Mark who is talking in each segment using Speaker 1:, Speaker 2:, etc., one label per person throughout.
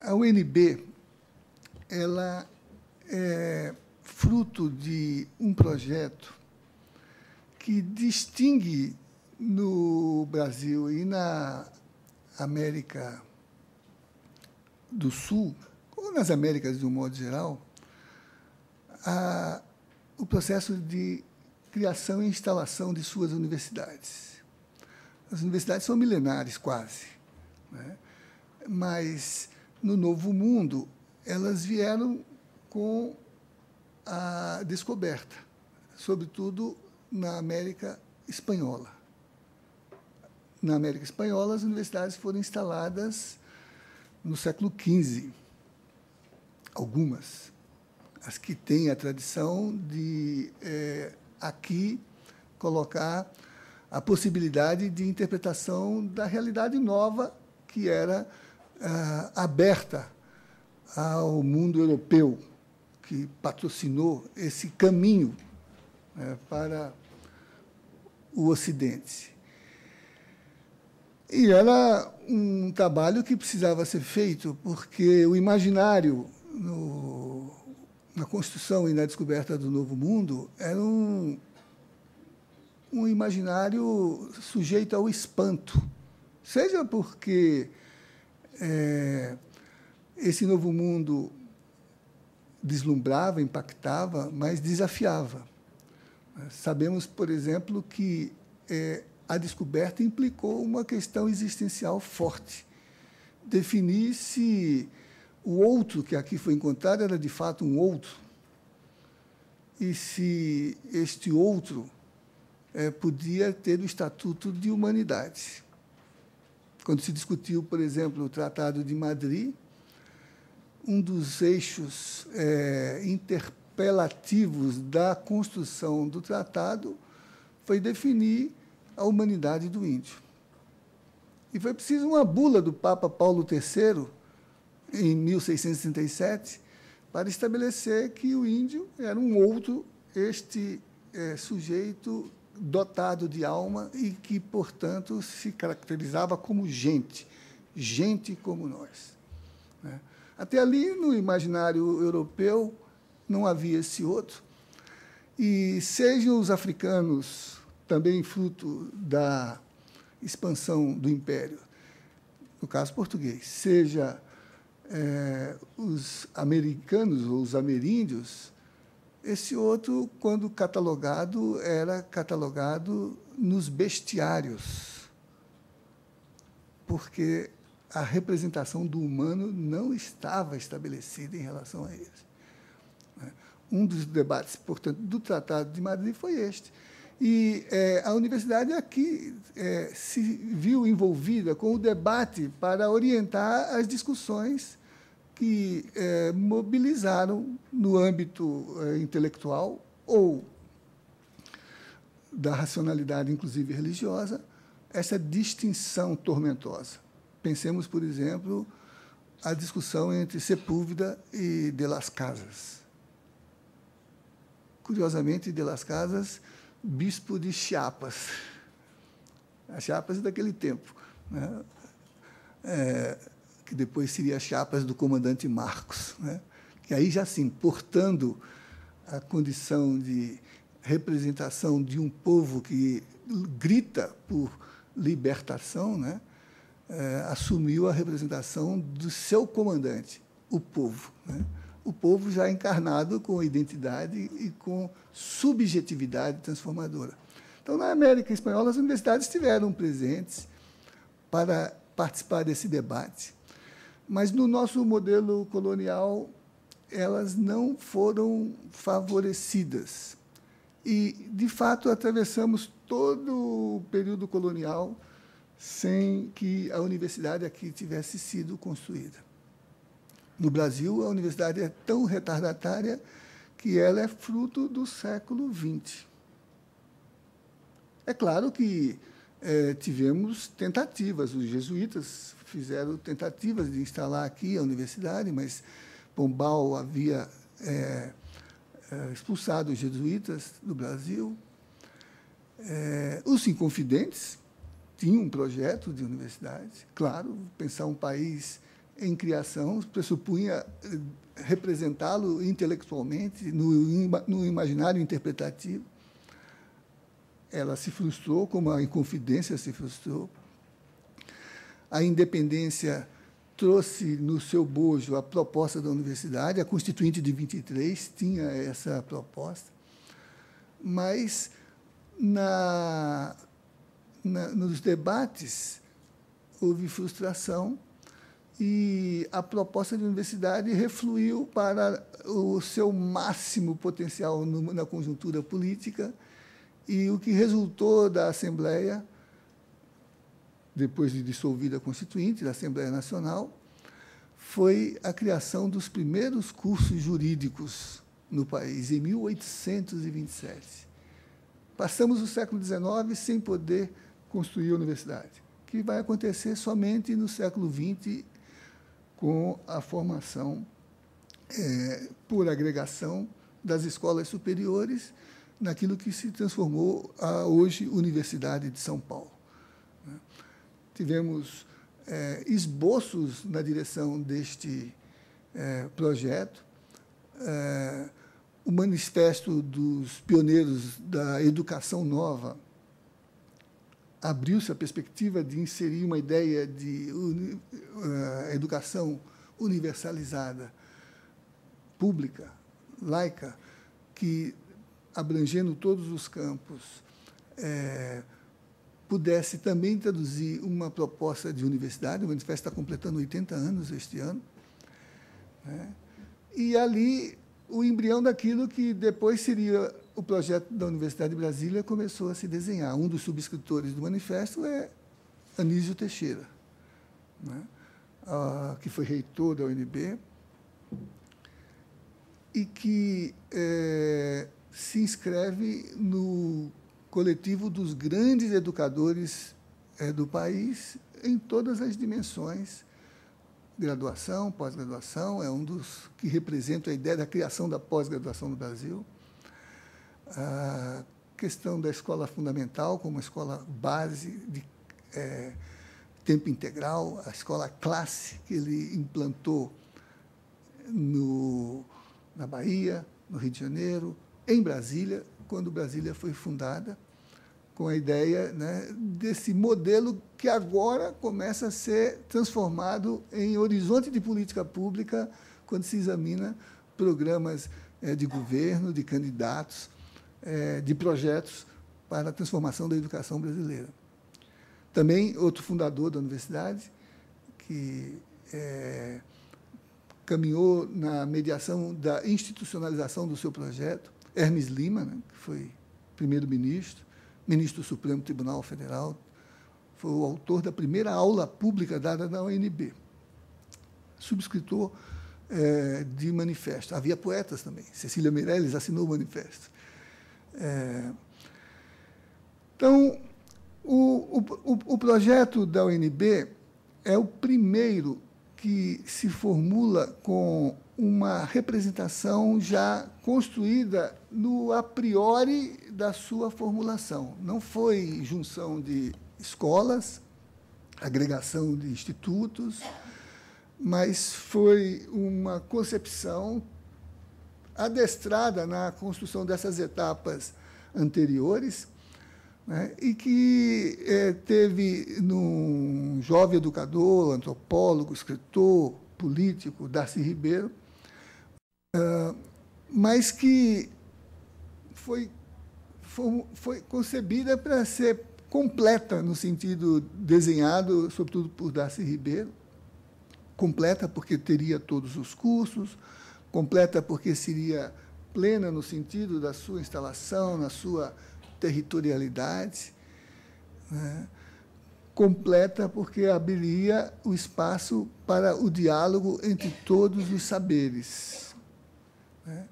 Speaker 1: A UNB ela é fruto de um projeto que distingue no Brasil e na América do Sul, ou nas Américas de um modo geral, o processo de criação e instalação de suas universidades. As universidades são milenares, quase, né? Mas, no Novo Mundo, elas vieram com a descoberta, sobretudo na América Espanhola. Na América Espanhola, as universidades foram instaladas no século XV, algumas, as que têm a tradição de, aqui, colocar a possibilidade de interpretação da realidade nova que era aberta ao mundo europeu, que patrocinou esse caminho para o Ocidente. E era um trabalho que precisava ser feito, porque o imaginário na construção e na descoberta do Novo Mundo era um imaginário sujeito ao espanto, seja porque esse Novo Mundo deslumbrava, impactava, mas desafiava. Sabemos, por exemplo, que a descoberta implicou uma questão existencial forte. Definir se o outro que aqui foi encontrado era, de fato, um outro, e se este outro podia ter o estatuto de humanidade. Quando se discutiu, por exemplo, o Tratado de Madrid, um dos eixos interpelativos da construção do tratado foi definir a humanidade do índio. E foi preciso uma bula do Papa Paulo III, em 1667, para estabelecer que o índio era um outro, sujeito dotado de alma e que, portanto, se caracterizava como gente, gente como nós, né? Até ali, no imaginário europeu, não havia esse outro. E sejam os africanos, também fruto da expansão do Império, no caso português, seja os americanos ou os ameríndios, esse outro, quando catalogado, era catalogado nos bestiários, porque a representação do humano não estava estabelecida em relação a eles. Um dos debates, portanto, do Tratado de Madrid foi este. E a universidade aqui se viu envolvida com o debate para orientar as discussões que mobilizaram, no âmbito intelectual ou da racionalidade, inclusive religiosa, essa distinção tormentosa. Pensemos, por exemplo, a discussão entre Sepúlveda e de Las Casas. Curiosamente, de Las Casas, bispo de Chiapas. A Chiapas daquele tempo, né? Que depois seria Chiapas do comandante Marcos, né? Que aí já sim, portando a condição de representação de um povo que grita por libertação, né? Assumiu a representação do seu comandante, o povo, né? O povo já encarnado com identidade e com subjetividade transformadora. Então, na América Espanhola, as universidades estiveram presentes para participar desse debate, mas no nosso modelo colonial elas não foram favorecidas. E, de fato, atravessamos todo o período colonial sem que a universidade aqui tivesse sido construída. No Brasil, a universidade é tão retardatária que ela é fruto do século XX. É claro que tivemos tentativas, os jesuítas fizeram tentativas de instalar aqui a universidade, mas Pombal havia expulsado os jesuítas do Brasil. Os Inconfidentes tinham um projeto de universidade, claro, pensar um país em criação, pressupunha representá-lo intelectualmente, no imaginário interpretativo. Ela se frustrou, como a Inconfidência se frustrou. A Independência trouxe no seu bojo a proposta da universidade, a Constituinte de 23 tinha essa proposta, mas nos debates houve frustração e a proposta da universidade refluiu para o seu máximo potencial na conjuntura política, e o que resultou da Assembleia, depois de dissolvida a Constituinte, da Assembleia Nacional, foi a criação dos primeiros cursos jurídicos no país, em 1827. Passamos o século XIX sem poder construir a universidade, que vai acontecer somente no século XX, com a formação por agregação das escolas superiores, naquilo que se transformou a hoje Universidade de São Paulo. Tivemos esboços na direção deste projeto. O manifesto dos pioneiros da educação nova abriu-se a perspectiva de inserir uma ideia de educação universalizada, pública, laica, que, abrangendo todos os campos, pudesse também traduzir uma proposta de universidade. O manifesto está completando 80 anos este ano, né? E ali o embrião daquilo que depois seria o projeto da Universidade de Brasília começou a se desenhar. Um dos subscritores do manifesto é Anísio Teixeira, né? Que foi reitor da UNB e que se inscreve no coletivo dos grandes educadores do país em todas as dimensões, graduação, pós-graduação, é um dos que representa a ideia da criação da pós-graduação no Brasil, a questão da escola fundamental como escola base de tempo integral, a escola classe que ele implantou na Bahia, no Rio de Janeiro, em Brasília, quando Brasília foi fundada, com a ideia, né, desse modelo que agora começa a ser transformado em horizonte de política pública quando se examina programas de governo, de candidatos, de projetos para a transformação da educação brasileira. Também outro fundador da universidade, que caminhou na mediação da institucionalização do seu projeto, Hermes Lima, né, que foi primeiro-ministro, ministro do Supremo Tribunal Federal, foi o autor da primeira aula pública dada na UNB, subscritor de manifesto. Havia poetas também. Cecília Meirelles assinou o manifesto. Então, o projeto da UNB é o primeiro que se formula com uma representação já construída no a priori da sua formulação. Não foi junção de escolas, agregação de institutos, mas foi uma concepção adestrada na construção dessas etapas anteriores, né, e que teve num jovem educador, antropólogo, escritor, político, Darcy Ribeiro, mas que foi concebida para ser completa no sentido desenhado, sobretudo por Darcy Ribeiro, completa porque teria todos os cursos, completa porque seria plena no sentido da sua instalação, na sua territorialidade, né? Completa porque abriria o espaço para o diálogo entre todos os saberes, né?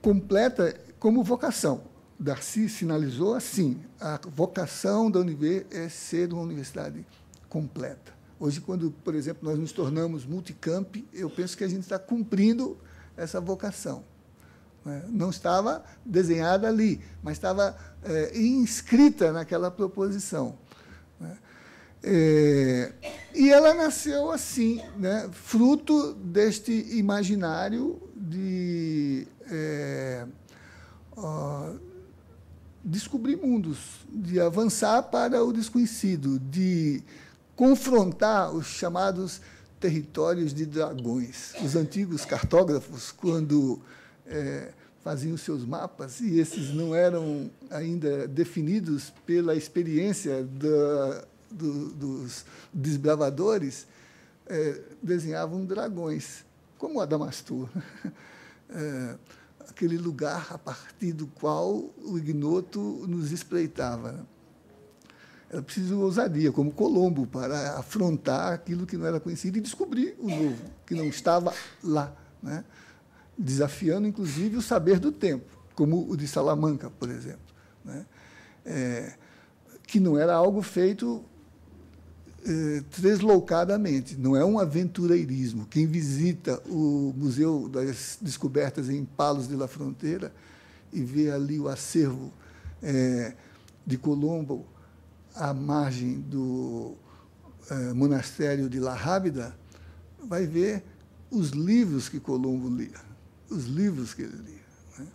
Speaker 1: Completa como vocação. Darcy sinalizou assim: a vocação da UNB é ser uma universidade completa. Hoje, quando, por exemplo, nós nos tornamos multicamp, eu penso que a gente está cumprindo essa vocação. Não estava desenhada ali, mas estava inscrita naquela proposição. E ela nasceu assim, né, fruto deste imaginário de descobrir mundos, de avançar para o desconhecido, de confrontar os chamados territórios de dragões. Os antigos cartógrafos, quando faziam seus mapas, e esses não eram ainda definidos pela experiência dos desbravadores, desenhavam dragões, como Adamastor. Aquele lugar a partir do qual o ignoto nos espreitava. Era preciso ousadia, como Colombo, para afrontar aquilo que não era conhecido e descobrir o novo, que não estava lá, né? Desafiando, inclusive, o saber do tempo, como o de Salamanca, por exemplo, né? Que não era algo feito deslocadamente, não é um aventureirismo. Quem visita o Museu das Descobertas em Palos de la Fronteira e vê ali o acervo de Colombo à margem do monastério de La Rábida, vai ver os livros que Colombo lia, os livros que ele lia, né?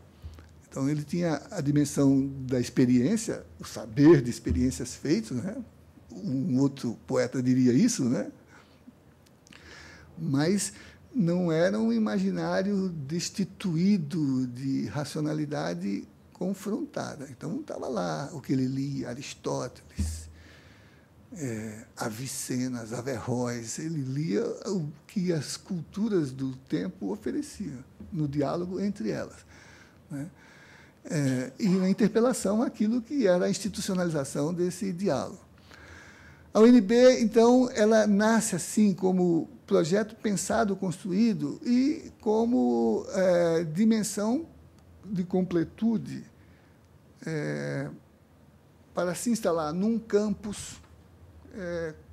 Speaker 1: Então, ele tinha a dimensão da experiência, o saber de experiências feitas, né? Um outro poeta diria isso, né? Mas não era um imaginário destituído de racionalidade confrontada. Então, estava lá o que ele lia, Aristóteles, Avicennas, Averroes. Ele lia o que as culturas do tempo ofereciam, no diálogo entre elas, né? E na interpelação aquilo que era a institucionalização desse diálogo. A UNB, então, ela nasce assim como projeto pensado, construído e como dimensão de completude para se instalar num campus,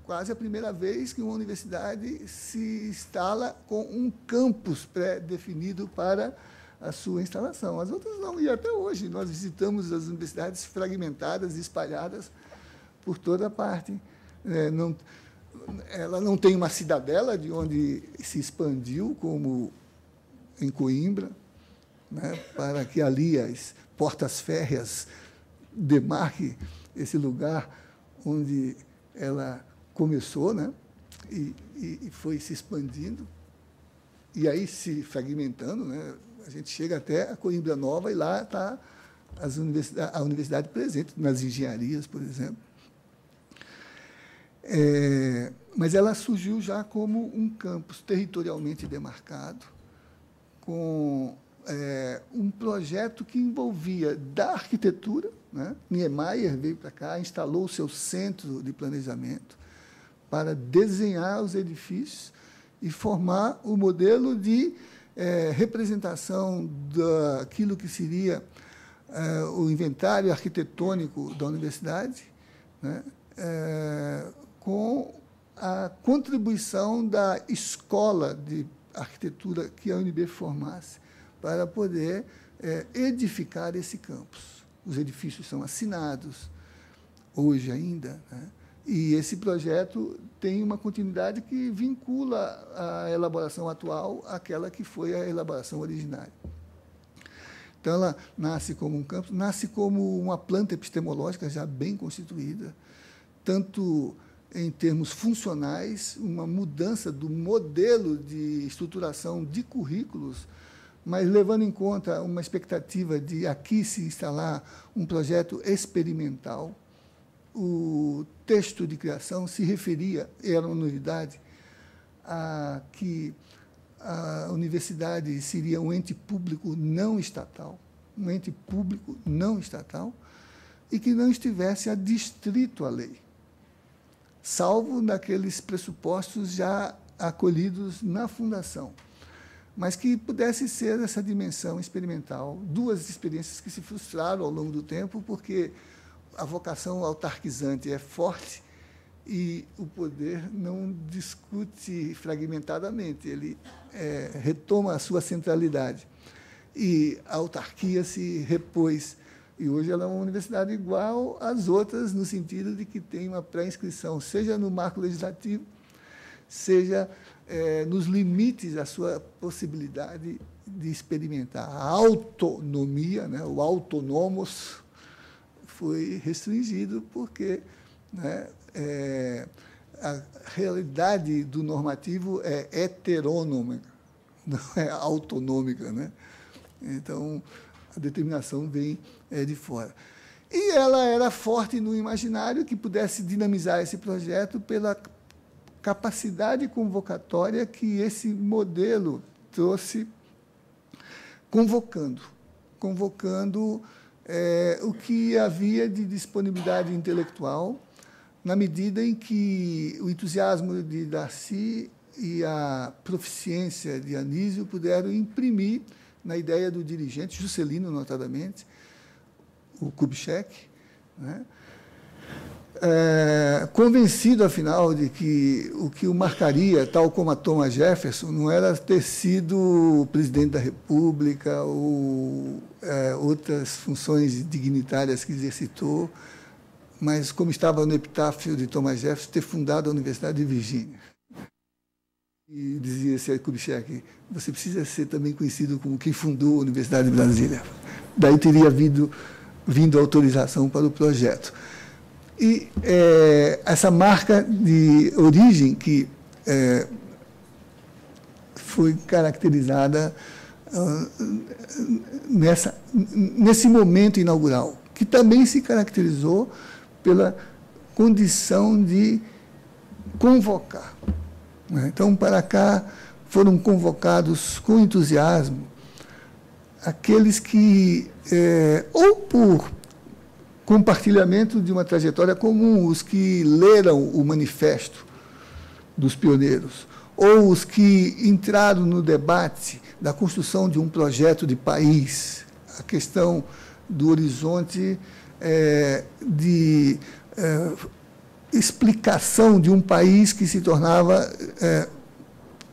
Speaker 1: quase a primeira vez que uma universidade se instala com um campus pré-definido para a sua instalação. As outras não, e até hoje nós visitamos as universidades fragmentadas, espalhadas por toda a parte. Ela não tem uma cidadela de onde se expandiu, como em Coimbra, né, para que ali as portas férreas demarquem esse lugar onde ela começou, né, e foi se expandindo, e aí se fragmentando, né, a gente chega até a Coimbra Nova, e lá está a universidade presente, nas engenharias, por exemplo. Mas ela surgiu já como um campus territorialmente demarcado, com um projeto que envolvia da arquitetura, né? Niemeyer veio para cá, instalou o seu centro de planejamento para desenhar os edifícios e formar o modelo de representação daquilo que seria o inventário arquitetônico da universidade, né? Com a contribuição da escola de arquitetura que a UNB formasse para poder edificar esse campus. Os edifícios são assinados hoje ainda, né? E esse projeto tem uma continuidade que vincula a elaboração atual àquela que foi a elaboração originária. Então, ela nasce como um campus, nasce como uma planta epistemológica já bem constituída, tanto em termos funcionais, uma mudança do modelo de estruturação de currículos, mas levando em conta uma expectativa de aqui se instalar um projeto experimental. O texto de criação se referia, era uma novidade, a que a universidade seria um ente público não estatal, e que não estivesse adstrito à lei, salvo naqueles pressupostos já acolhidos na fundação, mas que pudesse ser essa dimensão experimental. Duas experiências que se frustraram ao longo do tempo, porque a vocação autarquizante é forte e o poder não discute fragmentadamente, ele retoma a sua centralidade. E a autarquia se repôs E hoje ela é uma universidade igual às outras, no sentido de que tem uma pré-inscrição, seja no marco legislativo, seja nos limites da sua possibilidade de experimentar. A autonomia, né, o autonomos, foi restringido porque, né, a realidade do normativo é heterônoma, não é autonômica, né? Então, a determinação vem de fora. E ela era forte no imaginário que pudesse dinamizar esse projeto pela capacidade convocatória que esse modelo trouxe, convocando o que havia de disponibilidade intelectual, na medida em que o entusiasmo de Darcy e a proficiência de Anísio puderam imprimir na ideia do dirigente, Juscelino, notadamente, o Kubitschek, né? Convencido, afinal, de que o que o marcaria, tal como a Thomas Jefferson, não era ter sido presidente da República ou outras funções dignitárias que exercitou, mas, como estava no epitáfio de Thomas Jefferson, ter fundado a Universidade de Virgínia. E dizia-se a Kubitschek, você precisa ser também conhecido como quem fundou a Universidade de Brasília. Daí teria vindo a autorização para o projeto. E essa marca de origem que foi caracterizada nesse momento inaugural, que também se caracterizou pela condição de convocar. Então, para cá foram convocados com entusiasmo aqueles que, ou por compartilhamento de uma trajetória comum, os que leram o manifesto dos pioneiros, ou os que entraram no debate da construção de um projeto de país, a questão do horizonte de explicação de um país que se tornava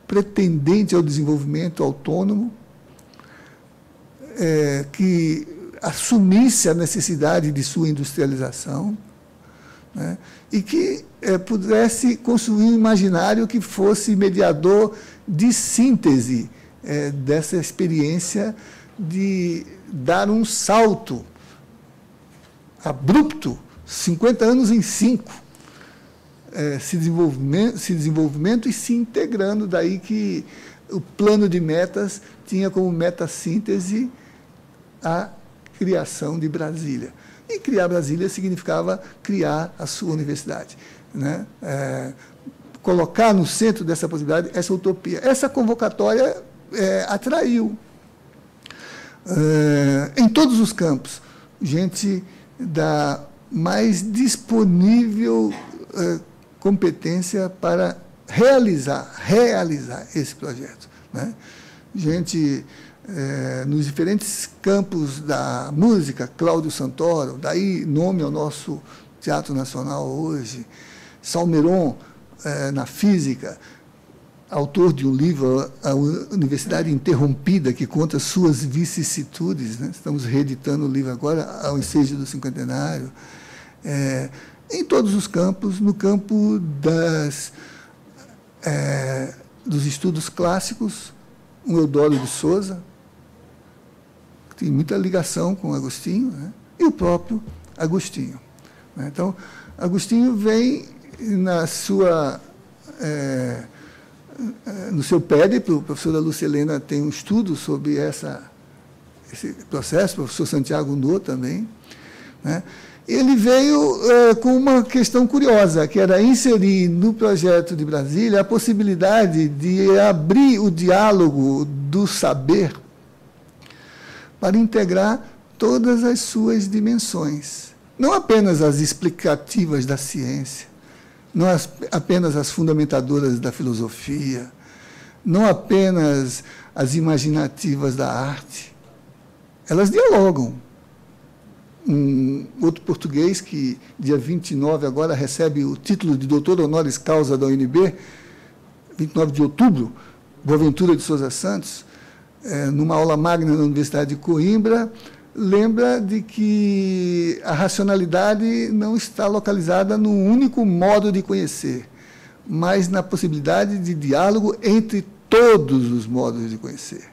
Speaker 1: pretendente ao desenvolvimento autônomo, que assumisse a necessidade de sua industrialização, né, e que pudesse construir um imaginário que fosse mediador de síntese dessa experiência de dar um salto abrupto, 50 anos em 5, se desenvolvimento e se integrando, daí que o plano de metas tinha como meta-síntese a criação de Brasília. E criar Brasília significava criar a sua universidade, né? Colocar no centro dessa possibilidade essa utopia. Essa convocatória atraiu, em todos os campos, gente da mais disponível competência para realizar esse projeto, né? Gente nos diferentes campos da música, Cláudio Santoro, daí nome ao nosso Teatro Nacional hoje, Salmeron, na física, autor de um livro, A Universidade Interrompida, que conta suas vicissitudes, né? Estamos reeditando o livro agora, ao ensejo do cinquentenário, em todos os campos, no campo dos estudos clássicos, um Eudório de Souza, que tem muita ligação com Agostinho, né? E o próprio Agostinho, né? Então, Agostinho vem no seu périplo, a professora Lucilena tem um estudo sobre esse processo, o professor Santiago Nô também, né? Ele veio com uma questão curiosa, que era inserir no projeto de Brasília a possibilidade de abrir o diálogo do saber para integrar todas as suas dimensões, não apenas as explicativas da ciência, não apenas as fundamentadoras da filosofia, não apenas as imaginativas da arte. Elas dialogam. Um outro português que, dia 29, agora recebe o título de doutor honoris causa da UNB, 29 de outubro, Boaventura de Souza Santos, numa aula magna na Universidade de Coimbra, lembra de que a racionalidade não está localizada num único modo de conhecer, mas na possibilidade de diálogo entre todos os modos de conhecer.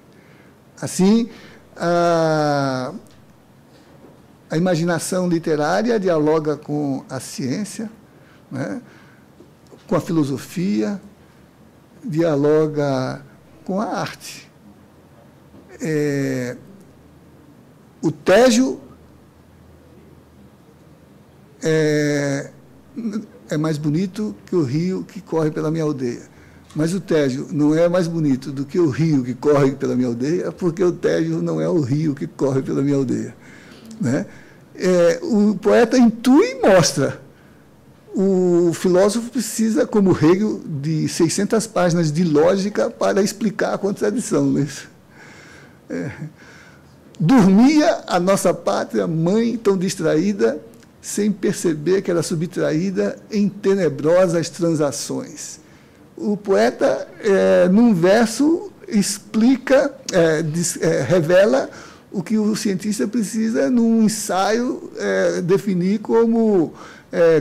Speaker 1: Assim, a imaginação literária dialoga com a ciência, né, com a filosofia, dialoga com a arte. O tédio é mais bonito que o rio que corre pela minha aldeia. Mas o tédio não é mais bonito do que o rio que corre pela minha aldeia, porque o tédio não é o rio que corre pela minha aldeia. Né? O poeta intui e mostra. O filósofo precisa, como Hegel, de 600 páginas de lógica para explicar a contradição. Né? Dormia a nossa pátria mãe tão distraída, sem perceber que era subtraída em tenebrosas transações. O poeta, num verso, explica, revela o que o cientista precisa, num ensaio, definir como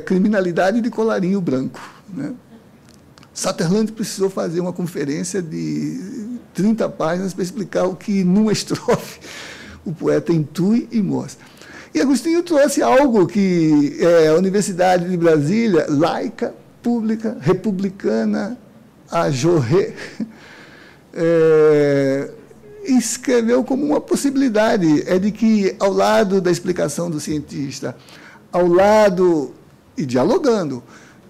Speaker 1: criminalidade de colarinho branco. Né? Sutherland precisou fazer uma conferência de 30 páginas para explicar o que, numa estrofe, o poeta intui e mostra. E Agostinho trouxe algo que a Universidade de Brasília, laica, pública, republicana, a Jorré, escreveu como uma possibilidade, de que, ao lado da explicação do cientista, ao lado, e dialogando,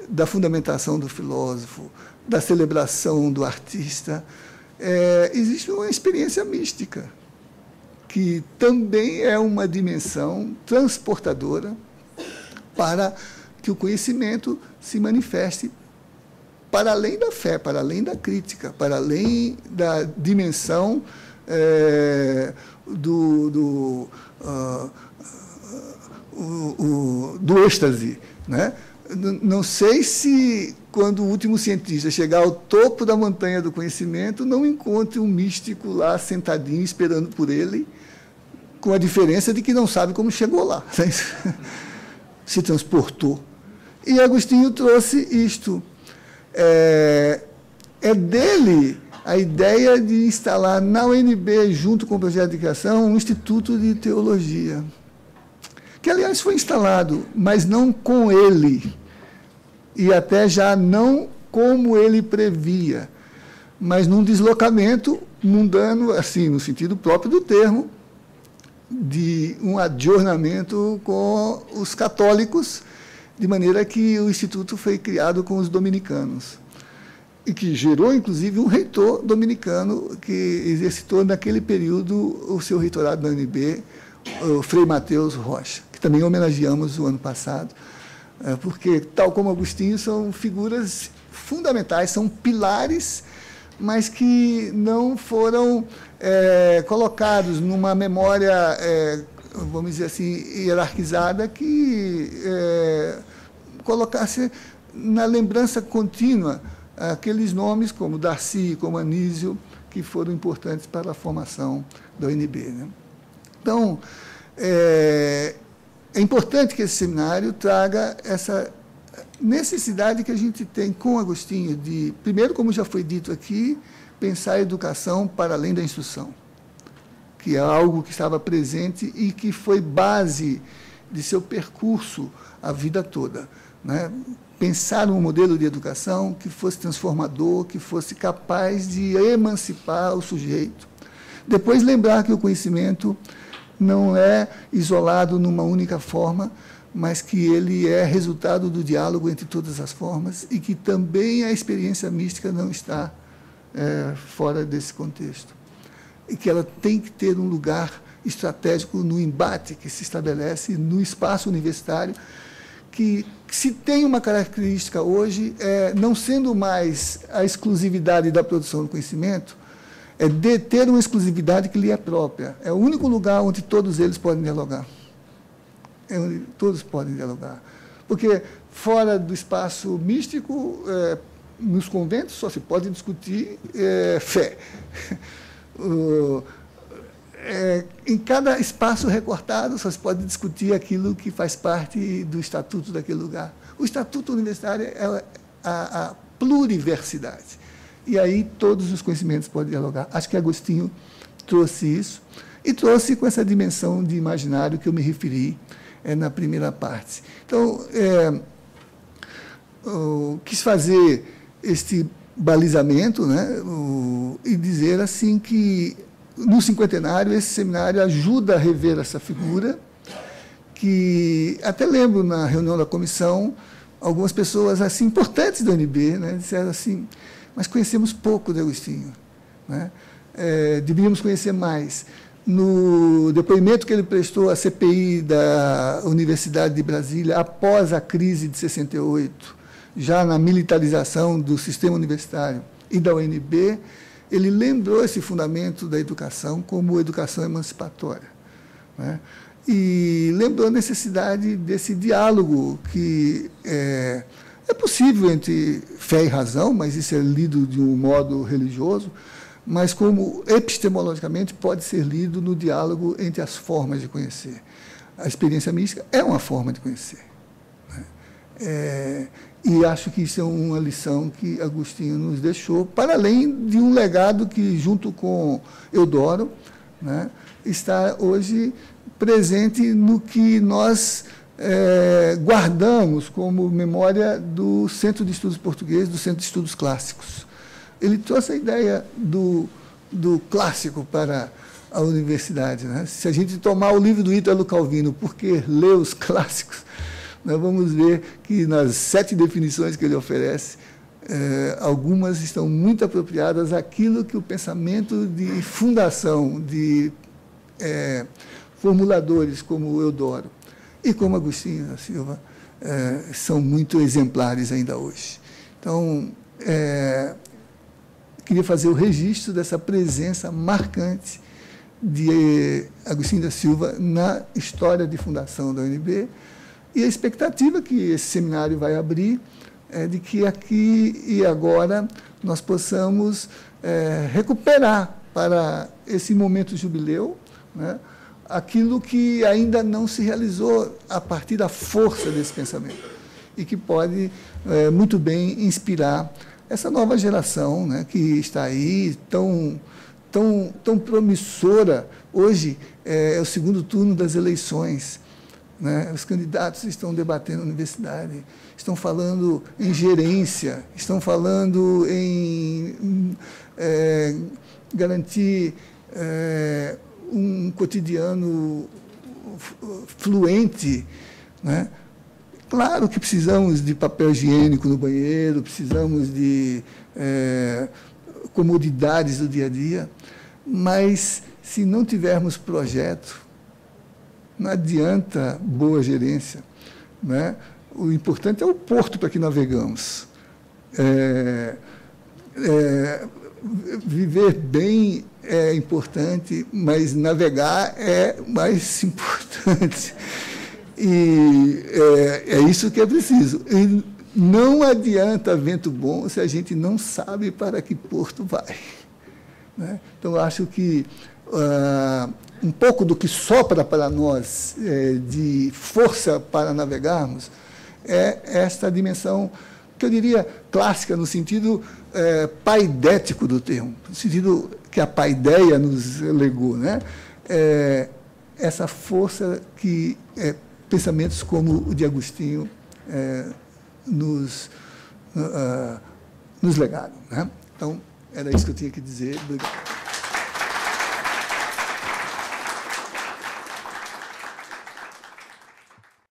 Speaker 1: da fundamentação do filósofo, da celebração do artista, existe uma experiência mística, que também é uma dimensão transportadora para que o conhecimento se manifeste para além da fé, para além da crítica, para além da dimensão do êxtase. Né? Não sei se, quando o último cientista chegar ao topo da montanha do conhecimento, não encontre um místico lá sentadinho esperando por ele, com a diferença de que não sabe como chegou lá. Se transportou. E Agostinho trouxe isto. É dele a ideia de instalar na UNB, junto com o projeto de criação, um instituto de teologia, que, aliás, foi instalado, mas não com ele, e até já não como ele previa, mas num deslocamento mundano, assim, no sentido próprio do termo, de um adjornamento com os católicos, de maneira que o Instituto foi criado com os dominicanos, e que gerou, inclusive, um reitor dominicano que exercitou, naquele período, o seu reitorado na UNB, o Frei Mateus Rocha, que também homenageamos o ano passado, porque, tal como Agostinho, são figuras fundamentais, são pilares, mas que não foram colocados numa memória, vamos dizer assim, hierarquizada, que colocasse na lembrança contínua aqueles nomes como Darcy, como Anísio, que foram importantes para a formação da UNB. Né? Então, é importante que esse seminário traga essa necessidade que a gente tem com Agostinho de, primeiro, como já foi dito aqui, pensar a educação para além da instrução, que é algo que estava presente e que foi base de seu percurso a vida toda. Né? Pensar um modelo de educação que fosse transformador, que fosse capaz de emancipar o sujeito. Depois, lembrar que o conhecimento não é isolado numa única forma, mas que ele é resultado do diálogo entre todas as formas e que também a experiência mística não está fora desse contexto. E que ela tem que ter um lugar estratégico no embate que se estabelece no espaço universitário, que se tem uma característica hoje, não sendo mais a exclusividade da produção do conhecimento, é de ter uma exclusividade que lhe é própria. É o único lugar onde todos eles podem dialogar. Todos podem dialogar. Porque, fora do espaço místico, nos conventos só se pode discutir fé. em cada espaço recortado só se pode discutir aquilo que faz parte do estatuto daquele lugar. O estatuto universitário é a pluriversidade. E aí todos os conhecimentos podem dialogar. Acho que Agostinho trouxe isso, e trouxe com essa dimensão de imaginário que eu me referi na primeira parte. Então, quis fazer este balizamento, né, e dizer assim que, no cinquentenário, esse seminário ajuda a rever essa figura, que até lembro, na reunião da comissão, algumas pessoas assim importantes do UNB, né, disseram assim, mas conhecemos pouco de Agostinho, né? Deveríamos conhecer mais. No depoimento que ele prestou à CPI da Universidade de Brasília, após a crise de 68, já na militarização do sistema universitário e da UNB, ele lembrou esse fundamento da educação como educação emancipatória, né? E lembrou a necessidade desse diálogo que é possível entre fé e razão, mas isso é lido de um modo religioso, mas como epistemologicamente pode ser lido no diálogo entre as formas de conhecer. A experiência mística é uma forma de conhecer, né? E acho que isso é uma lição que Agostinho nos deixou, para além de um legado que, junto com Eudoro, né, está hoje presente no que nós guardamos como memória do Centro de Estudos Portugueses, do Centro de Estudos Clássicos. Ele trouxe a ideia do clássico para a universidade, né? Se a gente tomar o livro do Ítalo Calvino, porque ler os clássicos, nós vamos ver que nas 7 definições que ele oferece, algumas estão muito apropriadas àquilo que o pensamento de fundação, de formuladores como Eudoro e como Agostinho da Silva são muito exemplares ainda hoje. Então, queria fazer o registro dessa presença marcante de Agostinho da Silva na história de fundação da UNB, e a expectativa que esse seminário vai abrir é de que aqui e agora nós possamos recuperar para esse momento jubileu, né, aquilo que ainda não se realizou a partir da força desse pensamento e que pode muito bem inspirar essa nova geração, né, que está aí tão promissora. Hoje é o segundo turno das eleições, né? Os candidatos estão debatendo na universidade, estão falando em gerência, estão falando em garantir um cotidiano fluente, né? Claro que precisamos de papel higiênico no banheiro, precisamos de comodidades do dia a dia, mas se não tivermos projeto, não adianta boa gerência, né? O importante é o porto para que navegamos. Viver bem é importante, mas navegar é mais importante. E é isso que é preciso. E não adianta vento bom se a gente não sabe para que porto vai, né? Então, acho que um pouco do que sopra para nós de força para navegarmos é esta dimensão, que eu diria clássica, no sentido paidético do termo, no sentido que a paideia nos legou, né? Essa força que pensamentos como o de Agostinho nos legaram, né? Então, era isso que eu tinha que dizer. Obrigado.